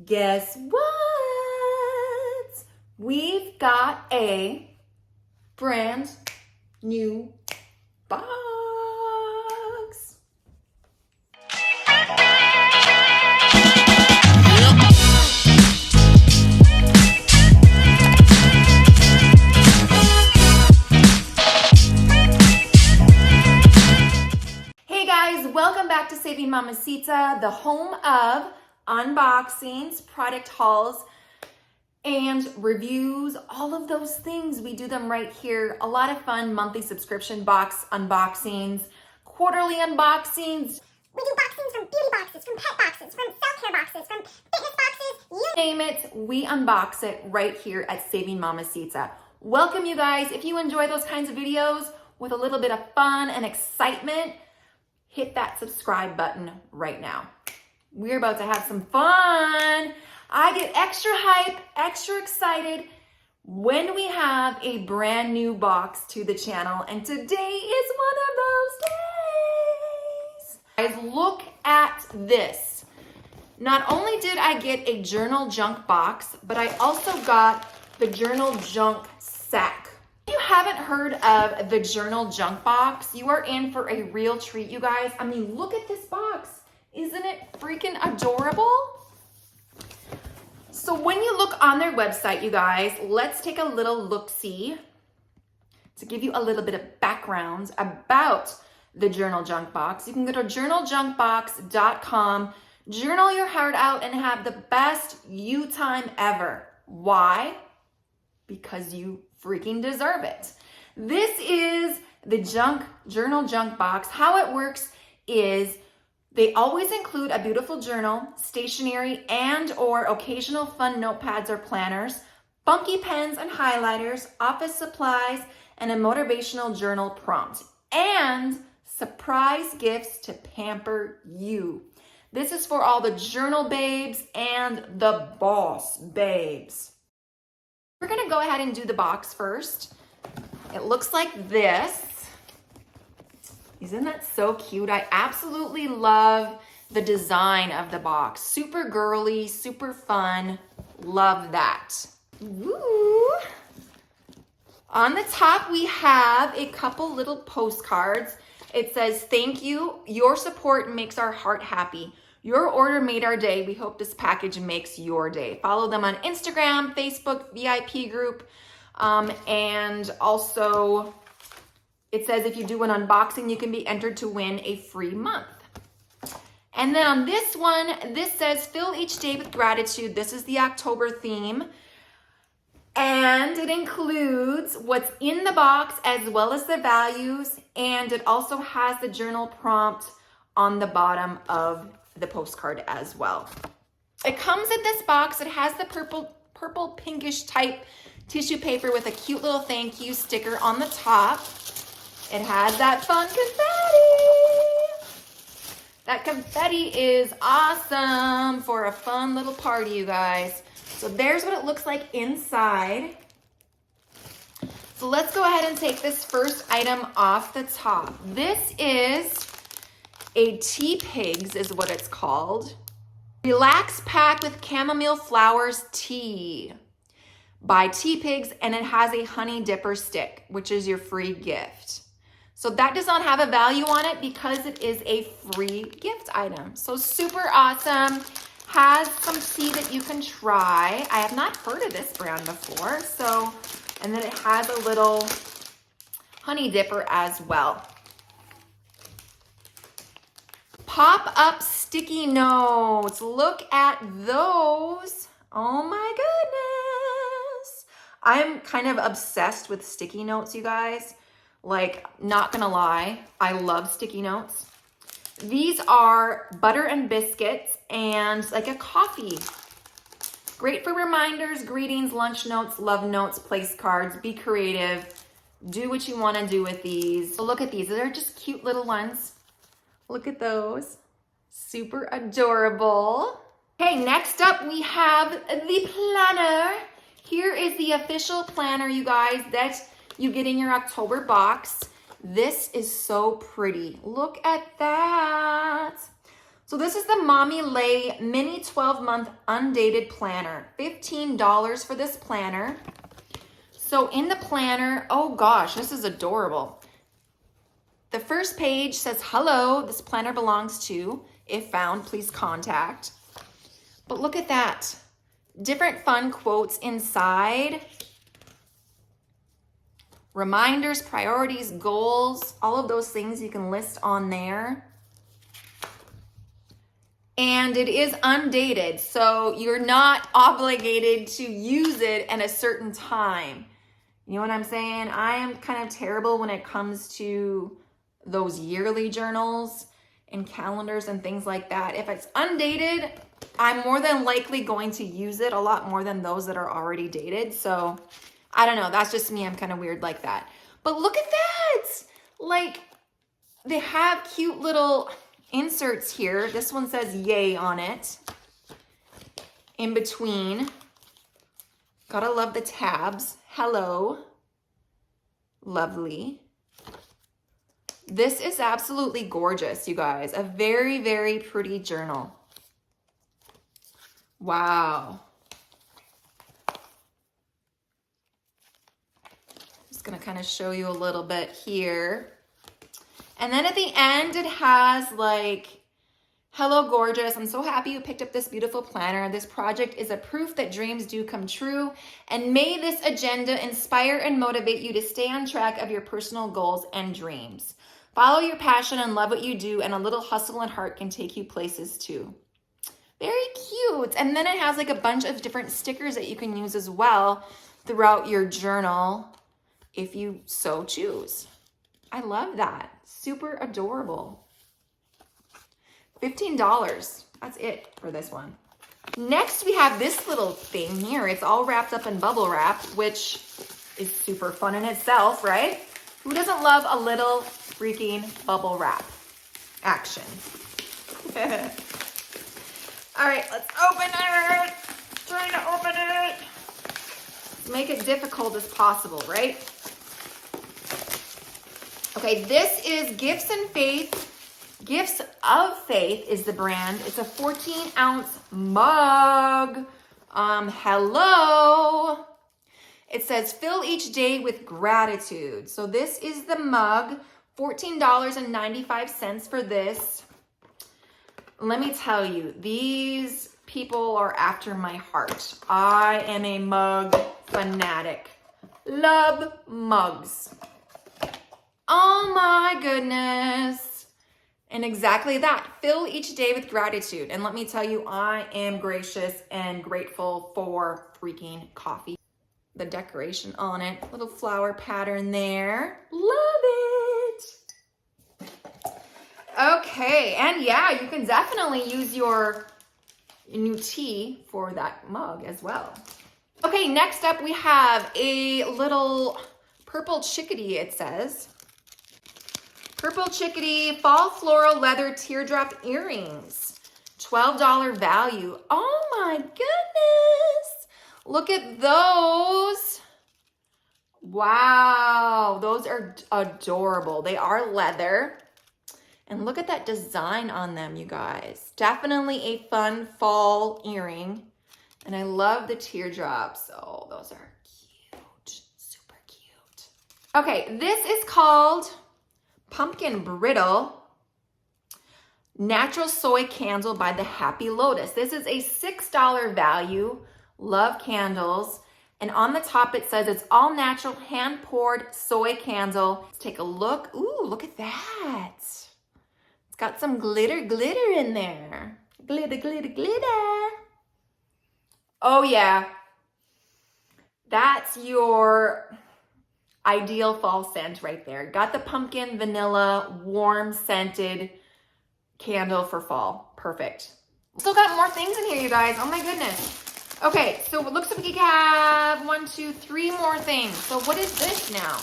Guess what? We've got a brand new box. Hey guys, welcome back to Saving Mamasita, the home of unboxings, product hauls, and reviews, all of those things. We do them right here. A lot of fun monthly subscription box unboxings, quarterly unboxings. We do boxings from beauty boxes, from pet boxes, from self-care boxes, from fitness boxes, you name it, we unbox it right here at Saving Mamasita. Welcome you guys. If you enjoy those kinds of videos with a little bit of fun and excitement, hit that subscribe button right now. We're about to have some fun. I get extra hype, extra excited when we have a brand new box to the channel, and today is one of those days. Guys, look at this. Not only did I get a Journal Junk box, but I also got the Journal Junk Sak. If you haven't heard of the Journal Junk box, you are in for a real treat, you guys. I mean, look at this box. Isn't it freaking adorable? So when you look on their website, you guys, let's take a little look-see to give you a little bit of background about the Journal Junk box. You can go to journaljunkbox.com, journal your heart out, and have the best you time ever. Why? Because you freaking deserve it. This is the Journal Junk box. How it works is they always include a beautiful journal, stationery, and or occasional fun notepads or planners, funky pens and highlighters, office supplies, and a motivational journal prompt, and surprise gifts to pamper you. This is for all the journal babes and the boss babes. We're gonna go ahead and do the box first. It looks like this. Isn't that so cute? I absolutely love the design of the box. Super girly, super fun. Love that. Woo! On the top, we have a couple little postcards. It says, "Thank you. Your support makes our heart happy. Your order made our day. We hope this package makes your day." Follow them on Instagram, Facebook, VIP group, and also it says if you do an unboxing, you can be entered to win a free month. And then on this one, this says, "Fill each day with gratitude." This is the October theme. And it includes what's in the box as well as the values. And it also has the journal prompt on the bottom of the postcard as well. It comes in this box. It has the purple pinkish type tissue paper with a cute little thank you sticker on the top. It has that fun confetti. That confetti is awesome for a fun little party, you guys. So there's what it looks like inside. So let's go ahead and take this first item off the top. This is a TeaPigs is what it's called. Relax pack with chamomile flowers tea by TeaPigs, and it has a honey dipper stick, which is your free gift. So that does not have a value on it because it is a free gift item. So super awesome. Has some tea that you can try. I have not heard of this brand before. So, and then it has a little honey dipper as well. Pop-up sticky notes. Look at those. Oh my goodness. I'm kind of obsessed with sticky notes, you guys. Like, not gonna lie, I love sticky notes. These are butter and biscuits and like a coffee. Great for reminders, greetings, lunch notes, love notes, place cards. Be creative. Do what you want to do with these. So look at these. They're just cute little ones. Look at those. Super adorable. Okay, next up we have the planner. Here is the official planner, you guys, that you get in your October box. This is so pretty. Look at that. So this is the Mommy Lhey Mini 12-month undated planner. $15 for this planner. So in the planner, oh gosh, this is adorable. The first page says, hello, this planner belongs to, if found, please contact. But look at that. Different fun quotes inside. Reminders, priorities, goals, all of those things you can list on there. And it is undated, so you're not obligated to use it at a certain time. You know what I'm saying? I am kind of terrible when it comes to those yearly journals and calendars and things like that. If it's undated, I'm more than likely going to use it a lot more than those that are already dated. So I don't know, that's just me. I'm kind of weird like that. But look at that. Like, they have cute little inserts here. This one says yay on it. In between. Gotta love the tabs. Hello. Lovely. This is absolutely gorgeous, you guys. A very, very pretty journal. Wow. Just gonna kind of show you a little bit here. And then at the end, it has like, hello, gorgeous. I'm so happy you picked up this beautiful planner. This project is a proof that dreams do come true. And may this agenda inspire and motivate you to stay on track of your personal goals and dreams. Follow your passion and love what you do, and a little hustle and heart can take you places too. Very cute. And then it has like a bunch of different stickers that you can use as well throughout your journal if you so choose. I love that. Super adorable. $15. That's it for this one. Next, we have this little thing here. It's all wrapped up in bubble wrap, which is super fun in itself, right? Who doesn't love a little freaking bubble wrap action? All right, let's open it. Trying to open it. Make it difficult as possible, right? Okay, this is Gifts and Faith. Gifts of Faith is the brand. It's a 14-ounce mug. Hello. It says, fill each day with gratitude. So this is the mug. $14.95 for this. Let me tell you, these people are after my heart. I am a mug fanatic. Love mugs. Oh my goodness. And exactly that. Fill each day with gratitude. And let me tell you, I am gracious and grateful for freaking coffee. The decoration on it, little flower pattern there. Love it. Okay, and yeah, you can definitely use your new tea for that mug as well. Okay, next up we have a little purple chickadee, it says. Purple chickadee fall floral leather teardrop earrings. $12 value. Oh my goodness. Look at those. Wow, those are adorable. They are leather. And look at that design on them, you guys. Definitely a fun fall earring. And I love the teardrops. Oh, those are cute. Super cute. Okay, this is called Pumpkin Brittle Natural Soy Candle by the Happy Lotus. This is a $6 value. Love candles. And on the top it says it's all natural hand poured soy candle. Let's take a look. Ooh, look at that. It's got some glitter in there. Glitter, glitter, glitter. Oh yeah. That's your ideal fall scent right there. Got the pumpkin, vanilla, warm scented candle for fall. Perfect. Still got more things in here, you guys. Oh my goodness. Okay, so it looks like we have 1, 2, 3 more things. So what is this now?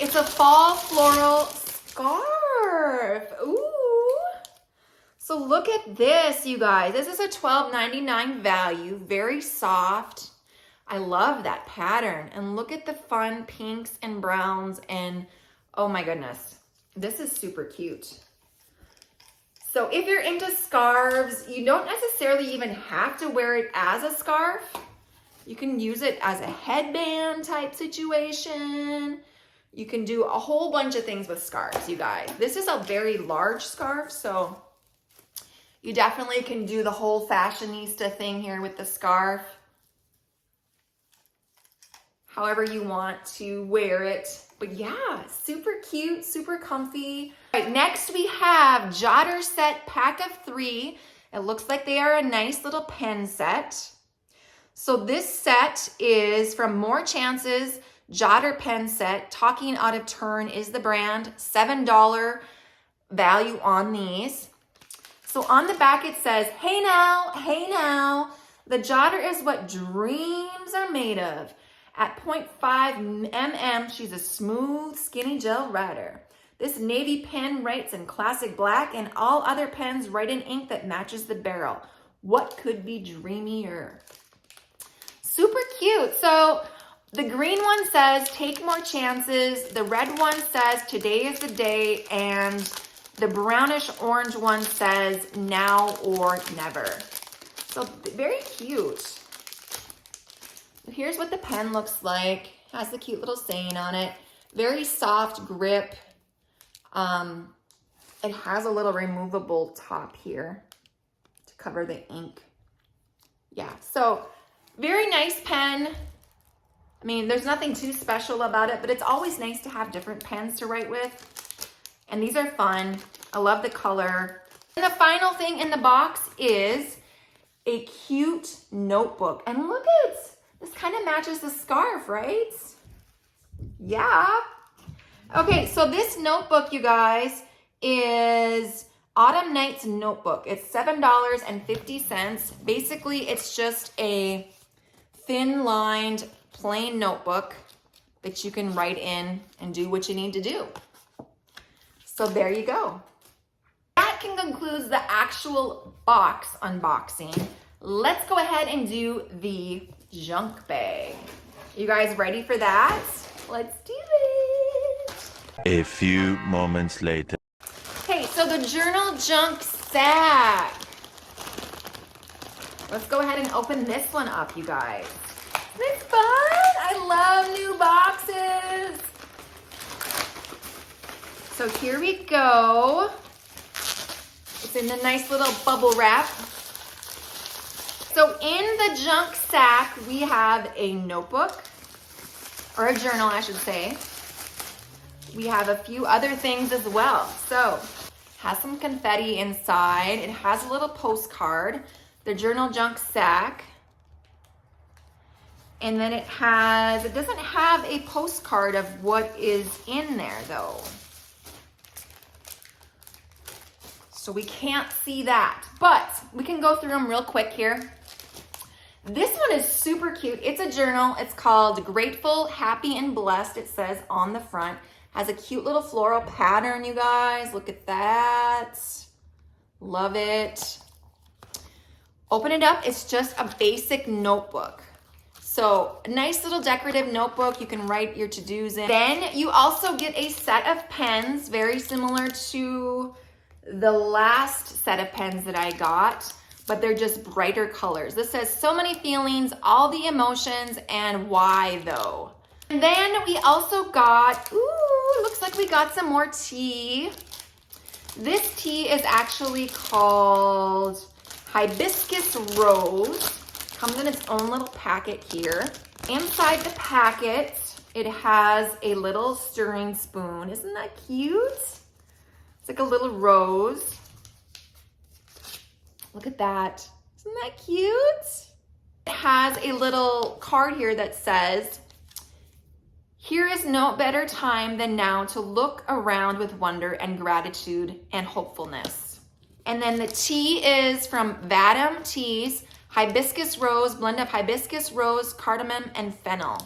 It's a fall floral scarf. Ooh. So look at this, you guys. This is a $12.99 value. Very soft. I love that pattern. And look at the fun pinks and browns and oh my goodness, this is super cute. So if you're into scarves, you don't necessarily even have to wear it as a scarf. You can use it as a headband type situation. You can do a whole bunch of things with scarves, you guys. This is a very large scarf, so you definitely can do the whole fashionista thing here with the scarf. However you want to wear it. But yeah, super cute, super comfy. All right, next we have Jotter set pack of 3. It looks like they are a nice little pen set. So this set is from More Chances, Jotter pen set. Talking Out of Turn is the brand. $7 value on these. So on the back it says, hey now, the Jotter is what dreams are made of. At 0.5 mm, she's a smooth, skinny gel writer. This navy pen writes in classic black, and all other pens write in ink that matches the barrel. What could be dreamier? Super cute. So the green one says, take more chances. The red one says, today is the day. And the brownish orange one says, now or never. So very cute. Here's what the pen looks like. Has the cute little saying on it. Very soft grip. It has a little removable top here to cover the ink. Yeah, so very nice pen. I mean, there's nothing too special about it, but it's always nice to have different pens to write with. And these are fun. I love the color. And the final thing in the box is a cute notebook. And look at it. This kind of matches the scarf, right? Yeah. Okay, so this notebook, you guys, is Autumn Nights Notebook. It's $7.50. Basically, it's just a thin-lined, plain notebook that you can write in and do what you need to do. So there you go. That concludes the actual box unboxing. Let's go ahead and do the junk bag. You guys ready for that? Let's do it. A few moments later. Okay, so the Journal Junk Sak. Let's go ahead and open this one up, you guys. Isn't this fun? I love new boxes. So here we go. It's in the nice little bubble wrap. So in the junk sack, we have a notebook, or a journal, I should say. We have a few other things as well. So has some confetti inside. It has a little postcard, the Journal Junk Sak. And then it doesn't have a postcard of what is in there though. So we can't see that, but we can go through them real quick here. This one is super cute. It's a journal. It's called Grateful, Happy, and Blessed. It says on the front. Has a cute little floral pattern, you guys. Look at that. Love it. Open it up. It's just a basic notebook. So a nice little decorative notebook. You can write your to-dos in. Then you also get a set of pens, very similar to the last set of pens that I got, but they're just brighter colors. This says so many feelings, all the emotions, and why though. And then we also got, ooh, looks like we got some more tea. This tea is actually called Hibiscus Rose. Comes in its own little packet here. Inside the packet, it has a little stirring spoon. Isn't that cute? It's like a little rose. Look at that. Isn't that cute? It has a little card here that says, here is no better time than now to look around with wonder and gratitude and hopefulness. And then the tea is from Vadam Teas, Hibiscus Rose, blend of hibiscus, rose, cardamom, and fennel.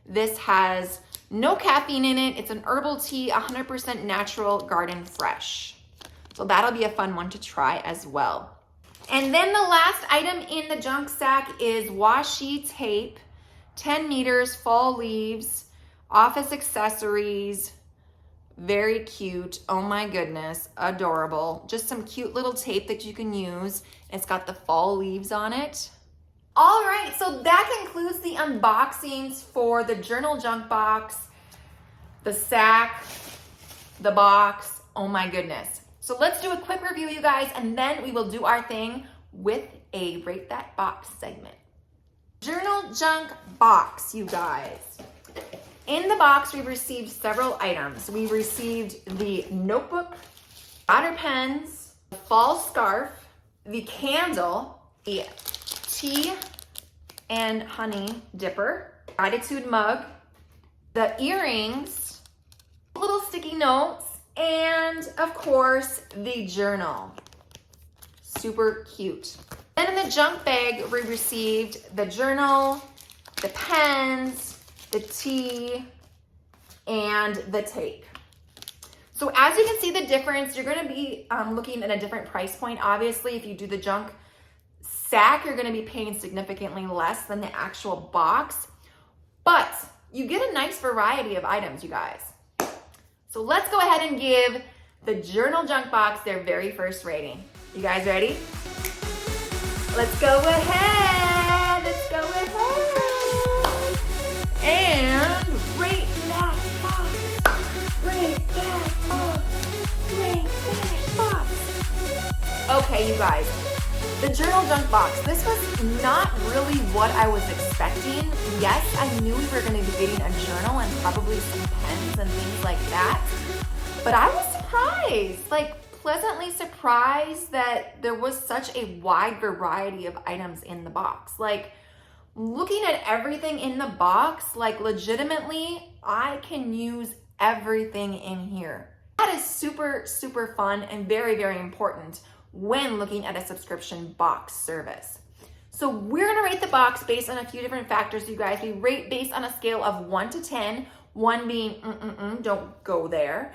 This has no caffeine in it. It's an herbal tea, 100% natural, garden fresh. So that'll be a fun one to try as well. And then the last item in the junk sack is washi tape. 10 meters, fall leaves, office accessories, very cute. Oh my goodness, adorable. Just some cute little tape that you can use. It's got the fall leaves on it. All right, so that concludes the unboxings for the Journal Junk box, the sack, the box. Oh my goodness. So let's do a quick review, you guys, and then we will do our thing with a Rate That Box segment. Journal Junk box, you guys. In the box, we received several items. We received the notebook, otter pens, the fall scarf, the candle, the tea and honey dipper, gratitude mug, the earrings, little sticky notes, and of course, the journal. Super cute. Then in the junk bag, we received the journal, the pens, the tea, and the tape. So as you can see the difference, you're gonna be looking at a different price point. Obviously, if you do the junk sack, you're gonna be paying significantly less than the actual box, but you get a nice variety of items, you guys. So let's go ahead and give the Journal Junk box their very first rating. You guys ready? Let's go ahead. Let's go ahead. And rate that box. Rate that box. Rate that box. Okay, you guys. The Journal Junk box. This was not really what I was expecting. Yes, I knew we were going to be getting a journal and probably some pens and things like that. But I was surprised. Like, pleasantly surprised that there was such a wide variety of items in the box. Like, looking at everything in the box, like legitimately, I can use everything in here. That is super, super fun and very, very important when looking at a subscription box service. So we're gonna rate the box based on a few different factors, you guys. We rate based on a scale of 1 to 10, 1 being don't go there,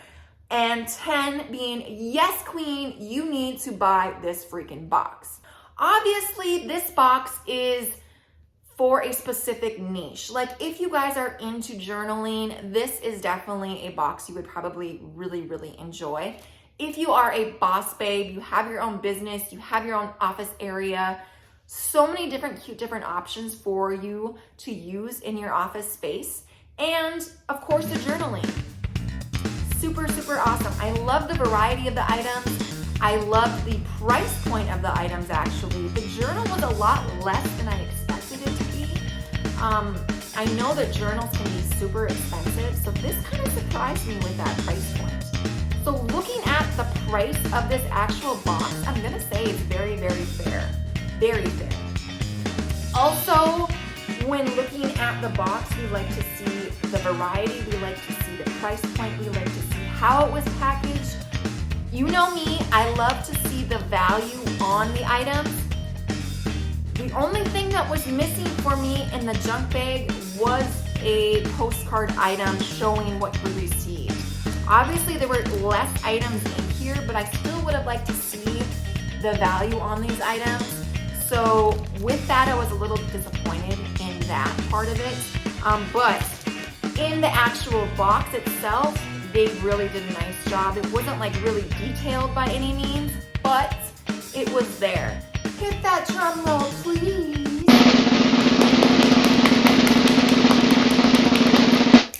and 10 being, yes, queen, you need to buy this freaking box. Obviously, this box is for a specific niche. Like, if you guys are into journaling, this is definitely a box you would probably really, really enjoy. If you are a boss babe, you have your own business, you have your own office area, so many different cute different options for you to use in your office space. And of course, the journaling. Super, super awesome. I love the variety of the items. I love the price point of the items, actually. The journal was a lot less than I expected it to be. I know that journals can be super expensive, so this kind of surprised me with that price point. So looking at the price of this actual box, I'm gonna say it's very, very fair. Very fair. Also, when looking at the box, we like to see the variety, we like to see the price point, we like to see how it was packaged. You know me, I love to see the value on the items. The only thing that was missing for me in the junk bag was a postcard item showing what we received. Obviously, there were less items in here, but I still would have liked to see the value on these items. So with that, I was a little disappointed in that part of it. But in the actual box itself, they really did a nice job. It wasn't like really detailed by any means, but it was there. Hit that drum roll, please.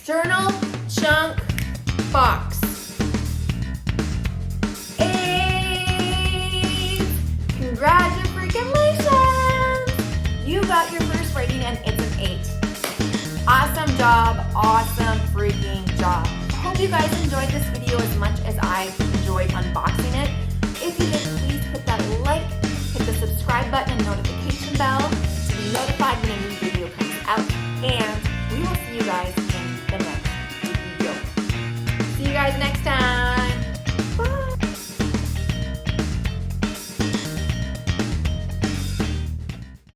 Journal Junk box. Hey, congratulations! You got your first rating and it's an 8. Awesome job, awesome freaking job. Hope you guys enjoyed this video as much as I enjoyed unboxing it.